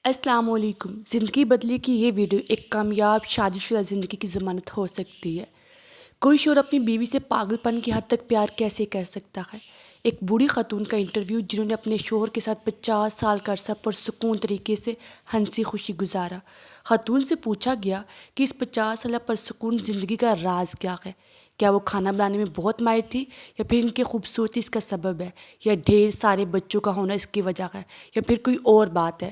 السلام علیکم۔ زندگی بدلے کی یہ ویڈیو ایک کامیاب شادی شدہ زندگی کی ضمانت ہو سکتی ہے۔ کوئی شوہر اپنی بیوی سے پاگل پن کی حد تک پیار کیسے کر سکتا ہے؟ ایک بوڑھی خاتون کا انٹرویو جنہوں نے اپنے شوہر کے ساتھ 50 سال کا عرصہ پرسکون طریقے سے ہنسی خوشی گزارا۔ خاتون سے پوچھا گیا کہ اس 50 سالہ پرسکون زندگی کا راز کیا ہے؟ کیا وہ کھانا بنانے میں بہت ماہر تھی، یا پھر ان کی خوبصورتی اس کا سبب ہے، یا ڈھیر سارے بچوں کا ہونا اس کی وجہ ہے، یا پھر کوئی اور بات ہے؟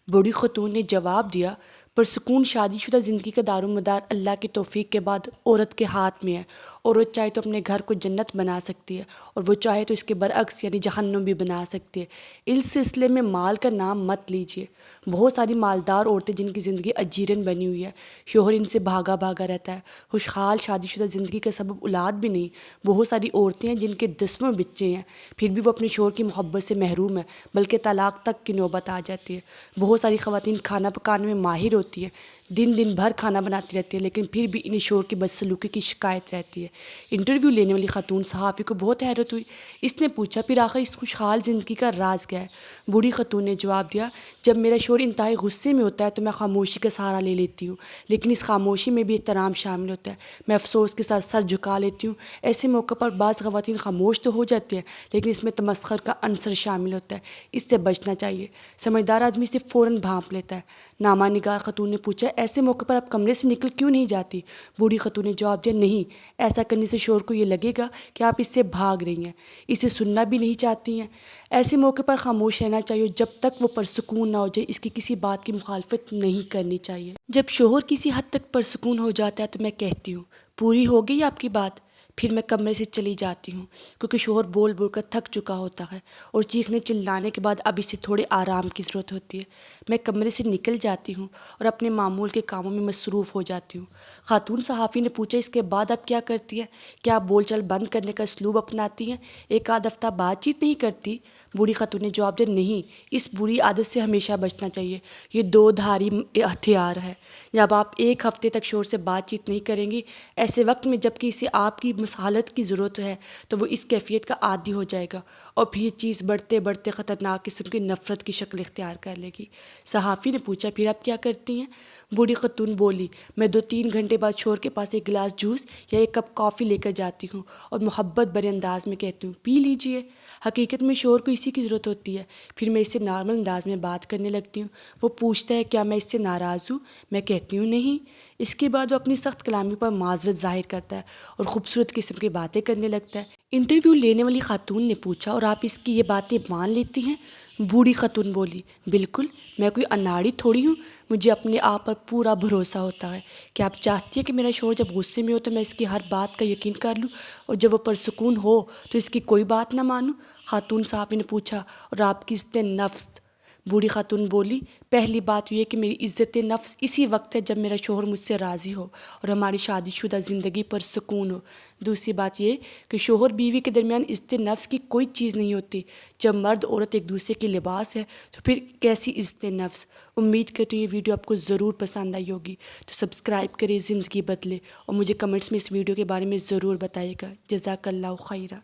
بوڑھی خاتون نے جواب دیا، پرسکون شادی شدہ زندگی کا دار و مدار اللہ کی توفیق کے بعد عورت کے ہاتھ میں ہے، اور وہ چاہے تو اپنے گھر کو جنت بنا سکتی ہے، اور وہ چاہے تو اس کے برعکس یعنی جہنم بھی بنا سکتی ہے۔ اس سلسلے میں مال کا نام مت لیجیے۔ بہت ساری مالدار عورتیں جن کی زندگی اجیرن بنی ہوئی ہے، شوہر ان سے بھاگا بھاگا رہتا ہے، خوشحال شادی شدہ زندگی کا سبب اولاد بھی نہیں۔ بہت ساری عورتیں ہیں جن کے 10 بچے ہیں، پھر بھی وہ اپنے شوہر کی محبت سے محروم ہے، بلکہ طلاق تک کی نوبت آ جاتی ہے۔ بہت ساری خواتین کھانا پکانے میں ماہر ہوتی ہیں، دن بھر کھانا بناتی رہتی ہے، لیکن پھر بھی انہیں شوہر کی بدسلوکی کی شکایت رہتی ہے۔ انٹرویو لینے والی خاتون صحافی کو بہت حیرت ہوئی۔ اس نے پوچھا، پھر آخر اس خوشحال زندگی کا راز کیا ہے؟ بوڑھی خاتون نے جواب دیا، جب میرا شوہر انتہائی غصے میں ہوتا ہے تو میں خاموشی کا سہارا لے لیتی ہوں، لیکن اس خاموشی میں بھی احترام شامل ہوتا ہے۔ میں افسوس کے ساتھ سر جھکا لیتی ہوں۔ ایسے موقع پر بعض خواتین خاموش تو ہو جاتی ہیں، لیکن اس میں تمسخر کا عنصر شامل ہوتا ہے۔ اس سے بچنا چاہیے۔ سمجھدار آدمی سے فوراً بھانپ لیتا ہے۔ نامہ نگار خاتون نے پوچھا، ایسے موقع پر آپ کمرے سے نکل کیوں نہیں جاتی؟ بوڑھی خاتون نے جواب دیا، نہیں، ایسا کرنے سے شوہر کو یہ لگے گا کہ آپ اس سے بھاگ رہی ہیں، اسے سننا بھی نہیں چاہتی ہیں۔ ایسے موقع پر خاموش رہنا چاہیے، اور جب تک وہ پرسکون نہ ہو جائے اس کی کسی بات کی مخالفت نہیں کرنی چاہیے۔ جب شوہر کسی حد تک پرسکون ہو جاتا ہے تو میں کہتی ہوں، پوری ہو گئی آپ کی بات؟ پھر میں کمرے سے چلی جاتی ہوں، کیونکہ شوہر بول بول کر تھک چکا ہوتا ہے، اور چیخنے چلانے کے بعد اب اسے تھوڑے آرام کی ضرورت ہوتی ہے۔ میں کمرے سے نکل جاتی ہوں اور اپنے معمول کے کاموں میں مصروف ہو جاتی ہوں۔ خاتون صحافی نے پوچھا، اس کے بعد آپ کیا کرتی ہیں؟ کیا آپ بول چال بند کرنے کا اسلوب اپناتی ہیں؟ ایک آدھ ہفتہ بات چیت نہیں کرتی؟ بوڑھی خاتون نے جواب دیا، نہیں، اس بری عادت سے ہمیشہ بچنا چاہیے۔ یہ 2 دھاری ہتھیار ہے۔ جب آپ ایک ہفتے تک شوہر سے بات چیت نہیں کریں گی، ایسے وقت میں جب کہ اسے آپ کی مصالحت کی ضرورت ہے، تو وہ اس کیفیت کا عادی ہو جائے گا، اور پھر یہ چیز بڑھتے بڑھتے خطرناک قسم کی نفرت کی شکل اختیار کر لے گی۔ صحافی نے پوچھا، پھر آپ کیا کرتی ہیں؟ بوڑھی خاتون بولی، میں 2-3 گھنٹے بعد شوہر کے پاس ایک گلاس جوس یا ایک کپ کافی لے کر جاتی ہوں، اور محبت بھرے انداز میں کہتی ہوں، پی لیجئے۔ حقیقت میں شوہر کو اسی کی ضرورت ہوتی ہے۔ پھر میں اس سے نارمل انداز میں بات کرنے لگتی ہوں۔ وہ پوچھتا ہے، کیا میں اس سے ناراض ہوں؟ میں کہتی ہوں، نہیں۔ اس کے بعد وہ اپنی سخت کلامی پر معذرت ظاہر کرتا ہے اور خوبصورت قسم کی باتیں کرنے لگتا ہے۔ انٹرویو لینے والی خاتون نے پوچھا، اور آپ اس کی یہ باتیں مان لیتی ہیں؟ بوڑھی خاتون بولی، بالکل، میں کوئی اناڑی تھوڑی ہوں، مجھے اپنے آپ پر پورا بھروسہ ہوتا ہے۔ کیا آپ چاہتی ہیں کہ میرا شوہر جب غصے میں ہو تو میں اس کی ہر بات کا یقین کر لوں، اور جب وہ پرسکون ہو تو اس کی کوئی بات نہ مانوں؟ خاتون صحافی نے پوچھا، اور آپ کی عزت نفس؟ بوڑھی خاتون بولی، پہلی بات یہ کہ میری عزت نفس اسی وقت ہے جب میرا شوہر مجھ سے راضی ہو اور ہماری شادی شدہ زندگی پرسکون ہو۔ دوسری بات یہ کہ شوہر بیوی کے درمیان عزت نفس کی کوئی چیز نہیں ہوتی۔ جب مرد عورت ایک دوسرے کی لباس ہے تو پھر کیسی عزت نفس؟ امید کرتی ہوں یہ ویڈیو آپ کو ضرور پسند آئی ہوگی، تو سبسکرائب کریں زندگی بدلے، اور مجھے کمنٹس میں اس ویڈیو کے بارے میں ضرور بتائیے گا۔ جزاک اللہ خیرہ۔